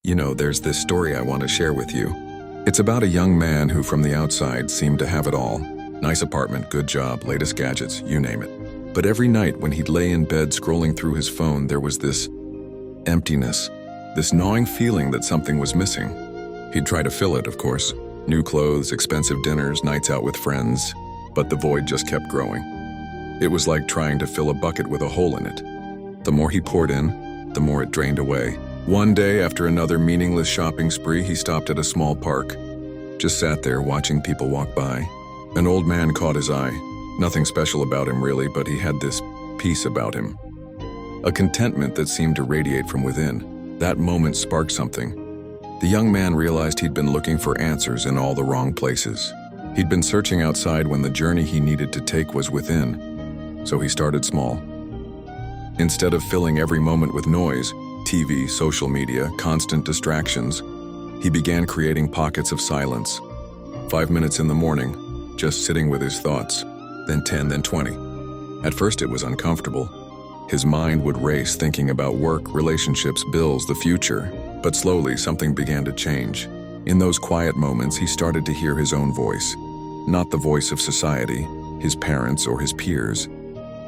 There's this story I want to share with you. It's about a young man who from the outside seemed to have it all. Nice apartment, good job, latest gadgets, you name it. But every night when he'd lay in bed scrolling through his phone, there was this emptiness, this gnawing feeling that something was missing. He'd try to fill it, of course. New clothes, expensive dinners, nights out with friends. But the void just kept growing. It was like trying to fill a bucket with a hole in it. The more he poured in, the more it drained away. One day, after another meaningless shopping spree, he stopped at a small park. Just sat there watching people walk by. An old man caught his eye. Nothing special about him really, but he had this peace about him. A contentment that seemed to radiate from within. That moment sparked something. The young man realized he'd been looking for answers in all the wrong places. He'd been searching outside when the journey he needed to take was within. So he started small. Instead of filling every moment with noise, TV, social media, constant distractions, he began creating pockets of silence. 5 minutes in the morning, just sitting with his thoughts, then 10, then 20. At first it was uncomfortable. His mind would race thinking about work, relationships, bills, the future. But slowly something began to change. In those quiet moments, he started to hear his own voice. Not the voice of society, his parents or his peers,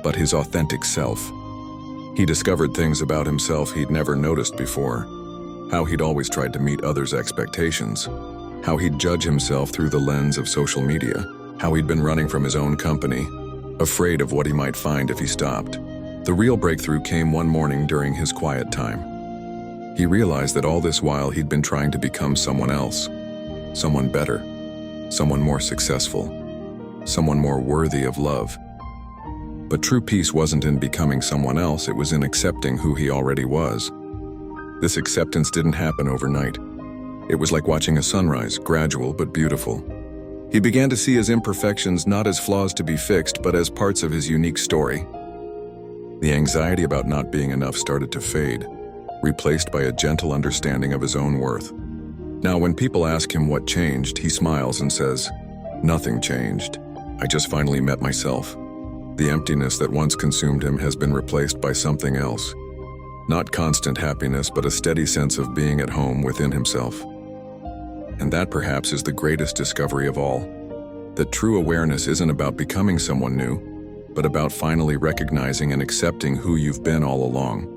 but his authentic self. He discovered things about himself he'd never noticed before. How he'd always tried to meet others' expectations. How he'd judge himself through the lens of social media. How he'd been running from his own company, afraid of what he might find if he stopped. The real breakthrough came one morning during his quiet time. He realized that all this while he'd been trying to become someone else. Someone better. Someone more successful. Someone more worthy of love. But true peace wasn't in becoming someone else, it was in accepting who he already was. This acceptance didn't happen overnight. It was like watching a sunrise, gradual but beautiful. He began to see his imperfections not as flaws to be fixed, but as parts of his unique story. The anxiety about not being enough started to fade, replaced by a gentle understanding of his own worth. Now, when people ask him what changed, he smiles and says, "Nothing changed. I just finally met myself." The emptiness that once consumed him has been replaced by something else. Not constant happiness, but a steady sense of being at home within himself. And that perhaps is the greatest discovery of all. That true awareness isn't about becoming someone new, but about finally recognizing and accepting who you've been all along.